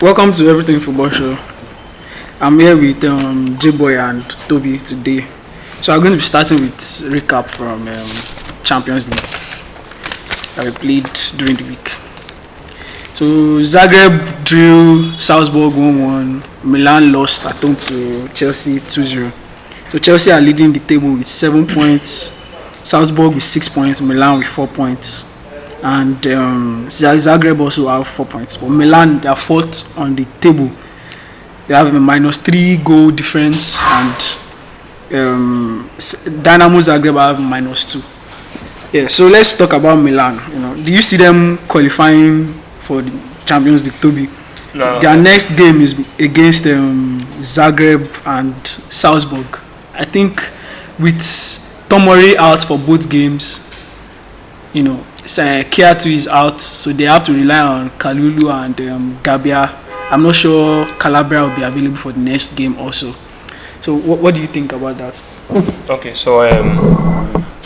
Welcome to Everything Football Show. I'm here with J-Boy and Toby today. So I'm going to be starting with recap from Champions League that we played during the week. So Zagreb drew Salzburg 1-1. Milan lost at home to Chelsea 2-0. So Chelsea are leading the table with 7 points. Salzburg with 6 points. Milan with 4 points. And Zagreb also have 4 points. But Milan, they are fourth on the table. They have a -3 goal difference, and Dinamo Zagreb have -2. Yeah, so let's talk about Milan. Do you see them qualifying for the Champions League, Toby? No. Their next game is against Zagreb and Salzburg. I think with Tomori out for both games, Kiatu is out, so they have to rely on Kalulu and Gabia. I'm not sure Calabria will be available for the next game also. So what do you think about that? Okay, so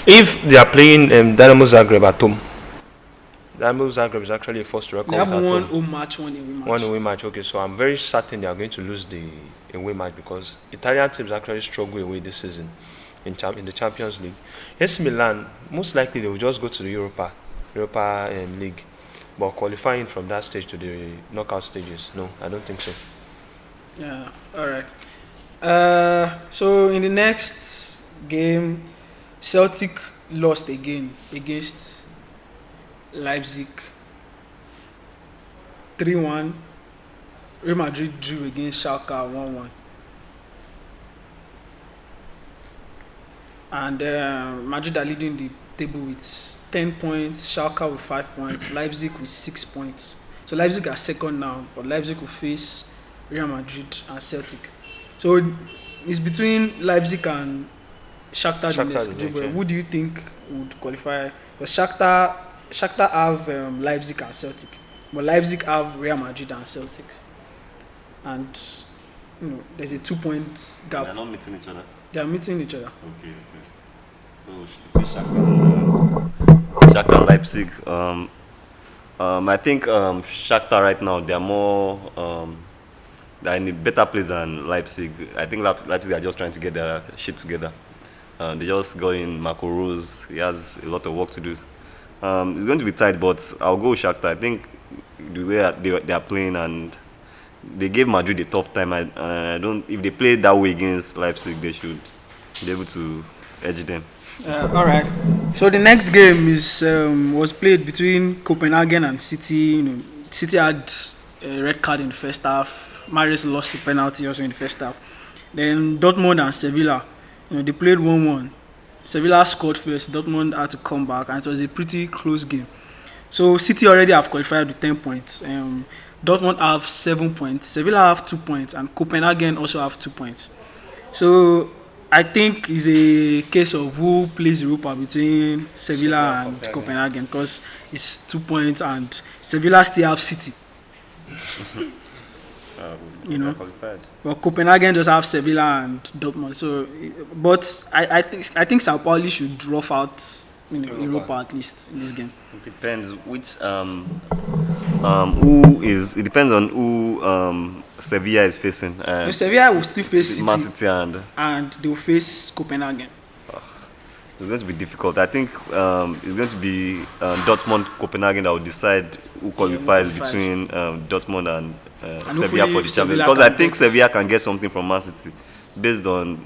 if they are playing Dinamo Zagreb at home, Dinamo Zagreb is actually a first record. They have at one home. home match, one away match. One away match, okay, so I'm very certain they are going to lose the away match because Italian teams actually struggle away this season in the Champions League. Yes, Milan, most likely they will just go to the Europa League, but qualifying from that stage to the knockout stages, no, I don't think so. Yeah, all right. So in the next game, Celtic lost again against Leipzig 3-1. Real Madrid drew against shakhtar 1-1. And Madrid are leading the table with 10 points, Schalke with 5 points, Leipzig with 6 points. So Leipzig are second now, but Leipzig will face Real Madrid and Celtic. So it's between Leipzig and Shakhtar. Who do you think would qualify? Because Shakhtar have Leipzig and Celtic, but Leipzig have Real Madrid and Celtic. And there's a 2-point gap. They're not meeting each other. They are meeting each other. Okay. So between Shakhtar and Leipzig, I think Shakhtar right now they're in a better place than Leipzig. I think Leipzig are just trying to get their shit together. They just got in Marco Rose. He has a lot of work to do. It's going to be tight, but I'll go with Shakhtar. I think the way they are playing, and they gave Madrid a tough time. If they play that way against Leipzig, they should be able to edge them. All right. So the next game was played between Copenhagen and City. City had a red card in the first half. Mahrez lost the penalty also in the first half. Then Dortmund and Sevilla, they played 1-1. Sevilla scored first. Dortmund had to come back, and it was a pretty close game. So City already have qualified with 10 points. Dortmund have 7 points. Sevilla have 2 points, and Copenhagen also have 2 points. So I think it's a case of who plays Europa between Sevilla and Copenhagen, because it's 2 points, and Sevilla still have City. But Copenhagen just have Sevilla and Dortmund. So, but I think Sao Paulo should rough out Europa at least in this game. It depends which It depends on who Sevilla is facing. Sevilla will still face Man City, City and they will face Copenhagen. It's going to be difficult. I think it's going to be Dortmund, Copenhagen that will decide who qualifies between Dortmund and Sevilla for the Champions. Because I think Sevilla can get something from Man City based on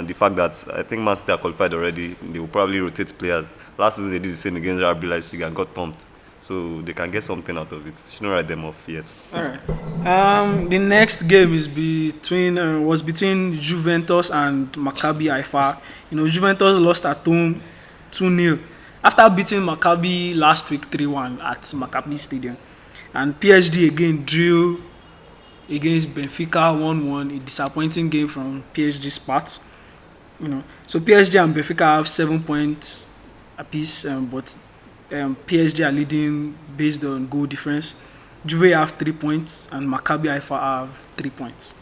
the fact that I think Man City are qualified already. They will probably rotate players. Last season they did the same against RB Leipzig and got thumped. So they can get something out of it. Shouldn't write them off yet. All right. The next game was between Juventus and Maccabi Haifa. Juventus lost at home 2-0 after beating Maccabi last week 3-1 at Maccabi Stadium. And PSG again drew against Benfica 1-1, a disappointing game from PSG's part. So PSG and Benfica have 7 points apiece, but PSG are leading based on goal difference. Juve have 3 points, and Maccabi Haifa have 3 points.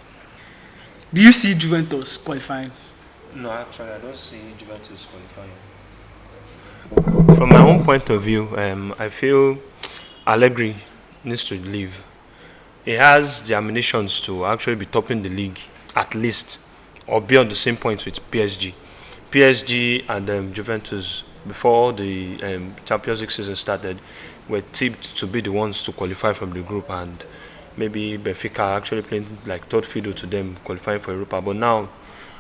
Do you see Juventus qualifying? No, actually, I don't see Juventus qualifying. From my own point of view, I feel Allegri needs to leave. he has the ammunitions to actually be topping the league at least, or be on the same points with PSG. PSG and Juventus, before the Champions League season started, were tipped to be the ones to qualify from the group, and maybe benfica actually playing like third fiddle to them qualifying for Europa. But now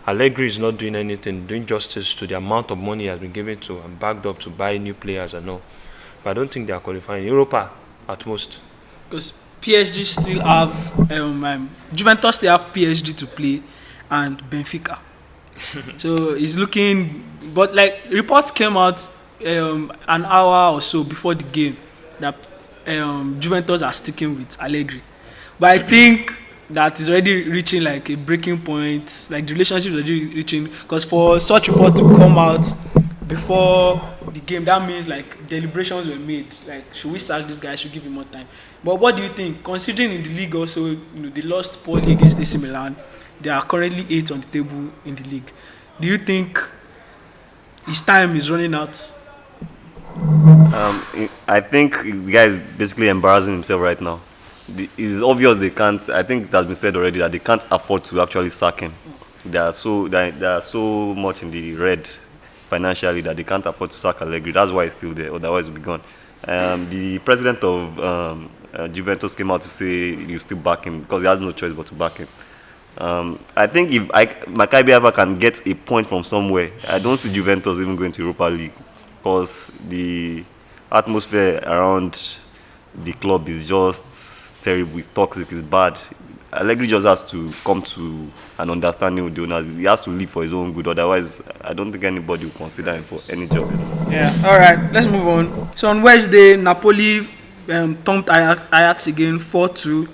Allegri is not doing anything, doing justice to the amount of money he has been given to and backed up to buy new players and all. But I don't think they are qualifying Europa at most. Because PSG still have Juventus still have PSG to play and Benfica. So it's looking, but like reports came out an hour or so before the game that Juventus are sticking with Allegri. But I think that is already reaching like a breaking point. Like the relationship is already reaching, because for such report to come out before the game, that means like deliberations were made. Like, should we sack this guy? Should we give him more time? But what do you think? Considering in the league also, they lost poorly against AC Milan. They are currently 8th on the table in the league. Do you think his time is running out? I think the guy is basically embarrassing himself right now. It's obvious they can't. I think it has been said already that they can't afford to actually sack him. They are so much in the red financially that they can't afford to sack Allegri. That's why he's still there. Otherwise, he'll be gone. The president of Juventus came out to say you still back him because he has no choice but to back him. I think if Maccabi Haifa can get a point from somewhere, I don't see Juventus even going to Europa League, because the atmosphere around the club is just terrible. It's toxic. It's bad. Allegri just has to come to an understanding with the owners. He has to live for his own good. Otherwise, I don't think anybody will consider him for any job. Yeah. All right. Let's move on. So on Wednesday, Napoli thumped Ajax again 4-2.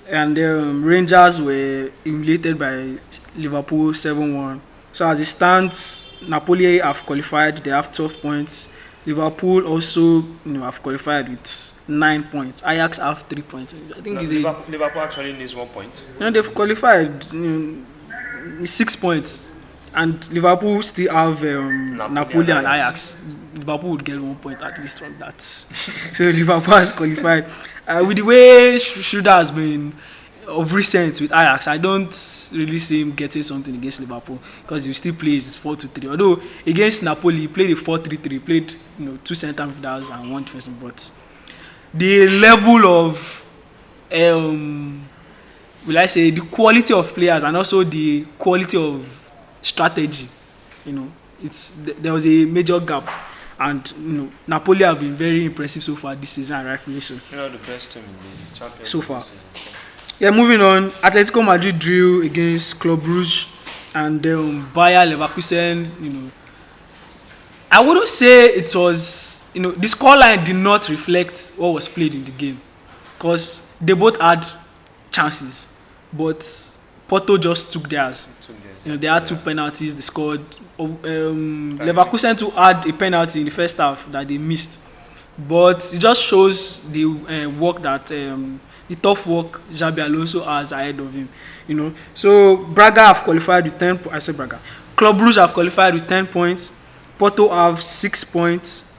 And Rangers were humiliated by Liverpool 7-1. So as it stands, Napoli have qualified. They have 12 points. Liverpool also, have qualified with 9 points. Ajax have 3 points. I think Liverpool actually needs 1 point. No, they've qualified 6 points, and Liverpool still have Napoli and Ajax. Liverpool would get 1 point at least from that. So Liverpool has qualified. With the way Schroeder has been of recent with Ajax, I don't really see him getting something against Liverpool, because he still plays 4-2-3. Although against Napoli, he played a 4-3-3, played 2 centre midfielders and 1 defensive. But the level of will I say the quality of players and also the quality of strategy, there was a major gap. And Napoli have been very impressive so far this season, rightfully so. The best team in the Champions so far. Yeah, moving on. Atletico Madrid drew against Club Brugge, and Bayer Leverkusen. I wouldn't say it was. The scoreline did not reflect what was played in the game, because they both had chances, but Porto just took theirs. They had 2 penalties. They scored. Leverkusen to add a penalty in the first half that they missed, but it just shows the work that the tough work Xabi Alonso has ahead of him. So Braga have qualified with 10. I said Braga. Club Brugge have qualified with 10 points. Porto have 6 points.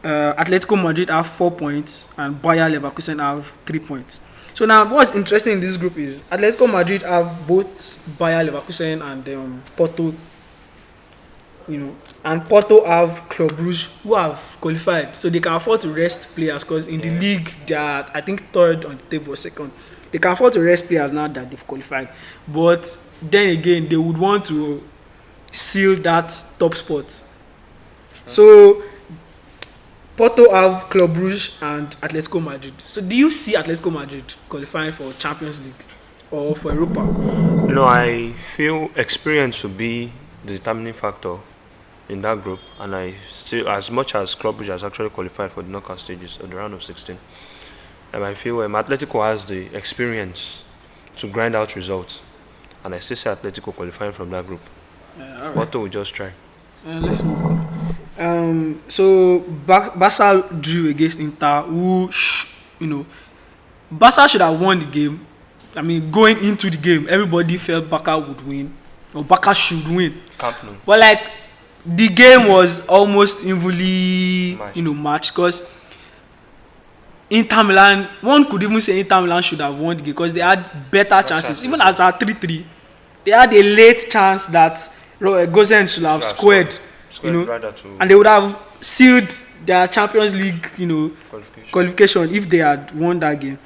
Atletico Madrid have 4 points, and Bayer Leverkusen have 3 points. So now, what's interesting in this group is Atletico Madrid have both Bayer Leverkusen and Porto. And Porto have Club Brugge, who have qualified, so they can afford to rest players, because in the league they are, I think, 3rd on the table or 2nd. They can afford to rest players now that they've qualified, but then again they would want to seal that top spot. Sure. So Porto have Club Brugge and Atletico Madrid. So do you see Atletico Madrid qualifying for Champions League or for Europa? No, I feel experience will be the determining factor in that group, and I still, as much as Club Brugge has actually qualified for the knockout stages of the round of 16, I feel Atletico has the experience to grind out results, and I still see Atletico qualifying from that group. Right. Porto will just try. Let's move on. So Barca drew against Inter, who Barca should have won the game. I mean, going into the game, everybody felt Barca would win, or Barca should win. But the game was almost evenly matched, because Inter Milan, one could even say Inter Milan should have won the game because they had better chances. Even as at 3-3, they had a late chance that Gozen should have scored, and they would have sealed their Champions League, qualification if they had won that game.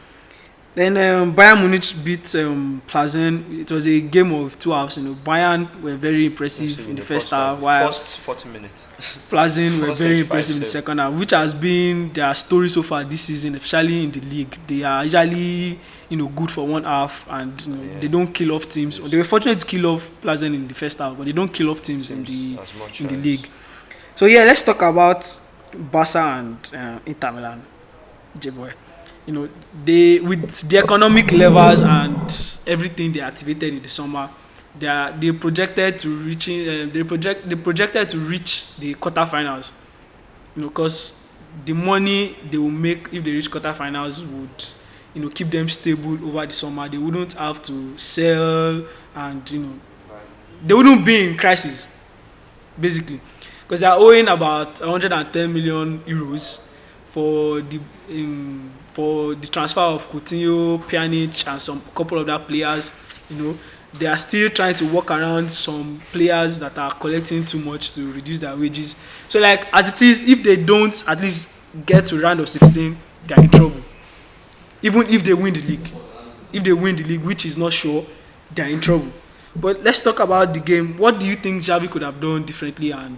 Then Bayern Munich beat Plazen. It was a game of 2 halves. Bayern were very impressive in the first half, while first 40 minutes. Plazen were very impressive in the second half, which has been their story so far this season, especially in the league. They are usually good for 1 half, and they don't kill off teams. They were fortunate to kill off Plazen in the first half, but they don't kill off teams in the league. So yeah, let's talk about Barca and Inter Milan. J-boy. They, with the economic levers and everything they activated in the summer, they projected to reach the quarterfinals. Because the money they will make if they reach quarterfinals would keep them stable over the summer. They wouldn't have to sell, and they wouldn't be in crisis basically, because they are owing about 110 million euros for the transfer of Coutinho, Pjanic, and some couple of other players. They are still trying to work around some players that are collecting too much to reduce their wages. So, like, as it is, if they don't at least get to round of 16, they are in trouble. Even if they win the league, which is not sure, they are in trouble. But let's talk about the game. What do you think Xavi could have done differently? And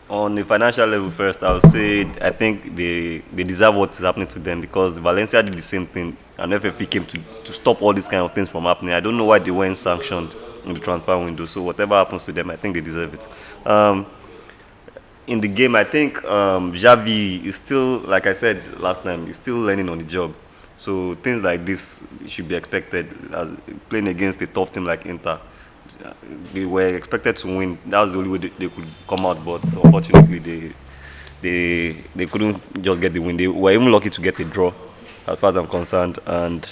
on the financial level first, I would say I think they deserve what is happening to them, because Valencia did the same thing and FFP came to stop all these kind of things from happening. I don't know why they weren't sanctioned in the transfer window. So whatever happens to them, I think they deserve it. In the game, I think Xavi is still, like I said last time, he's still learning on the job. So things like this should be expected, as playing against a tough team like Inter. They were expected to win. That was the only way they could come out, but unfortunately they couldn't just get the win. They were even lucky to get a draw, as far as I'm concerned. And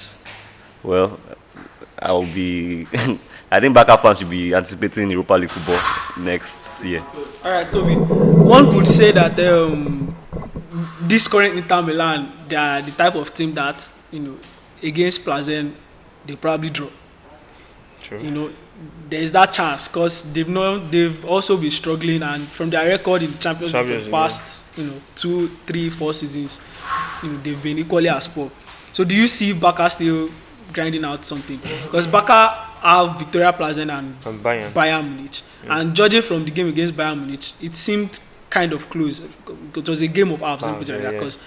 well, I'll be I think Barca fans should be anticipating Europa League football next year. All right, Toby. One could say that this current Inter Milan, they are the type of team that against Plazen they probably draw. True. There is that chance, because they've also been struggling, and from their record in Champions League for the past 2, 3, 4 seasons, they've been equally as poor. So do you see Barca still grinding out something? Because Barca have Victoria Plazen and Bayern Munich, and judging from the game against Bayern Munich, it seemed kind of close. It was a game of halves, because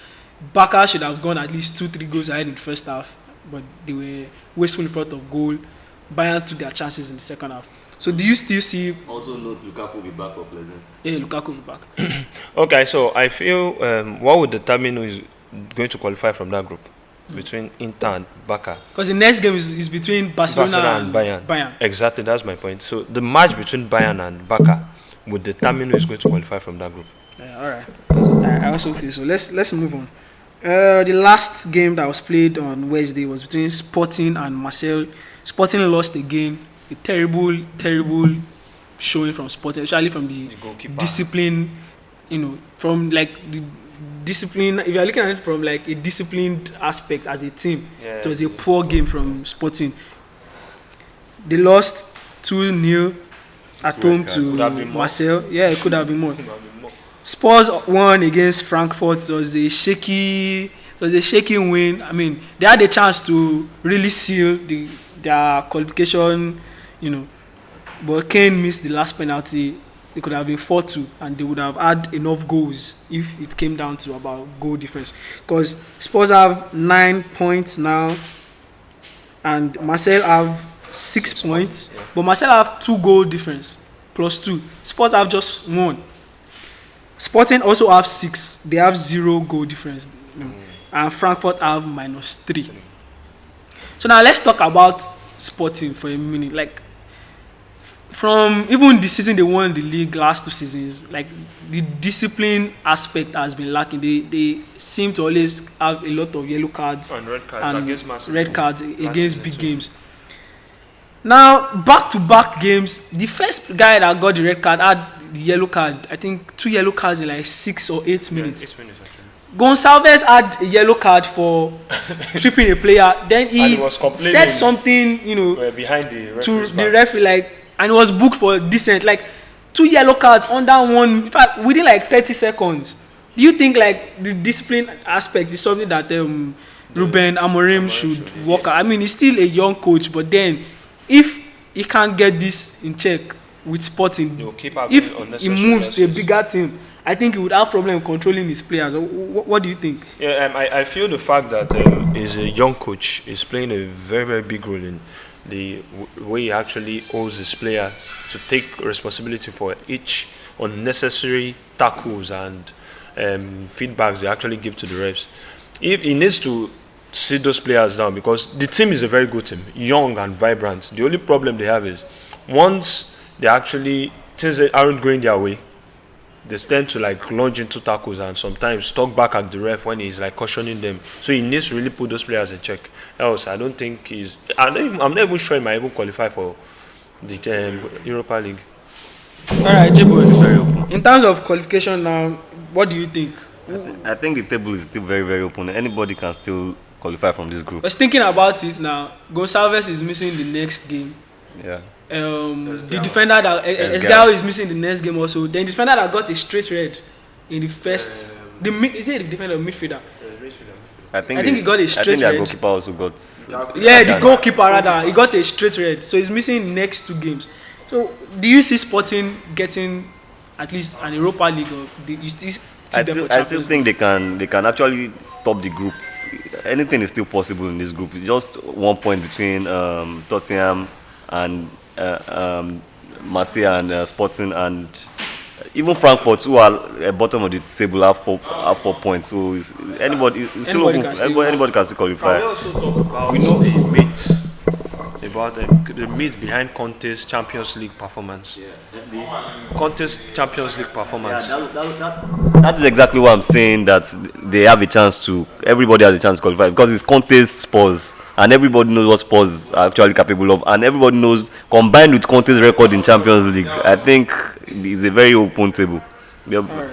Barca should have gone at least 2-3 goals ahead in the first half, but they were wasteful in front of goal. Bayern took their chances in the second half. So do you still see? Also note Lukaku will be back for Pleasant. Yeah, Lukaku will be back. Okay, so I feel what would determine who is going to qualify from that group between Inter and Barca? Because the next game is between Barcelona and Bayern. Exactly, that's my point. So the match between Bayern and Barca would determine who is going to qualify from that group. Yeah, all right. I also feel so. Let's move on. The last game that was played on Wednesday was between Sporting and Marseille. Sporting lost again. A terrible showing from Sporting, especially from the discipline. From like the discipline. If you are looking at it from like a disciplined aspect as a team, it was a poor game from Sporting. They lost 2-0 at home to Marseille. Yeah, it could have been more. Spurs won against Frankfurt. It was a shaky win. I mean, they had a chance to really seal their qualification, but Kane missed the last penalty. It could have been 4-2, and they would have had enough goals if it came down to about goal difference. Because Spurs have 9 points now, and Marseille have 6 points. But Marseille have 2 goal difference, +2. Spurs have just 1. Sporting also have 6. They have 0 goal difference. And Frankfurt have -3. So now let's talk about Sporting for a minute. Like, from even the season they won the league last 2 seasons, like the discipline aspect has been lacking. They seem to always have a lot of yellow cards and red cards against big games. Now, back-to-back games, the first guy that got the red card had the yellow card. I think 2 yellow cards in like 6 or 8 minutes. 8 minutes actually. Gonçalves had a yellow card for tripping a player. Then he was said something, behind the to referee's the back. referee, like, and he was booked for dissent. Like 2 yellow cards under one. In fact, within like 30 seconds. Do you think like the discipline aspect is something that Ruben Amorim should work out? I mean, he's still a young coach, but then if he can't get this in check with Sporting, He'll keep if having he unnecessary moves to a losses. bigger team, I think he would have problem controlling his players. What do you think? Yeah, I feel the fact that he's a young coach is playing a very, very big role in the way he actually owes his players to take responsibility for each unnecessary tackles and feedbacks they actually give to the refs. He needs to sit those players down, because the team is a very good team, young and vibrant. The only problem they have is once they actually things aren't going their way, they tend to like lunge into tackles and sometimes talk back at the ref when he's like cautioning them. So he needs to really put those players in check. Else, I don't think I'm not even sure he might even qualify for the Europa League. All right, Jibo. In terms of qualification now, what do you think? I think the table is still very, very open. Anybody can still qualify from this group. I was thinking about it now. Gonçalves is missing the next game. Yeah. The defender that Esgao is missing the next game also. Then the defender that got a straight red in the first. Is it the defender or midfielder? I think he got a straight I think their red. goalkeeper also got. Yeah, the goalkeeper rather. He got a straight red. So he's missing next 2 games. So do you see Sporting getting at least an Europa League, or you still I them for still Champions think they can actually top the group. Anything is still possible in this group. It's just 1 point between Tottenham and Marseille and Sporting, and even Frankfurt, who are at bottom of the table, have 4 points. So anybody can still qualify. Can we also talk about the meet? About the meet behind Conte's Champions League performance. Conte's Champions League performance. That is exactly what I'm saying. That they have a chance to. Everybody has a chance to qualify, because it's Conte's Spurs, and everybody knows what Spurs are actually capable of, and everybody knows, combined with Conte's record in Champions League, I think it's a very open table. All right.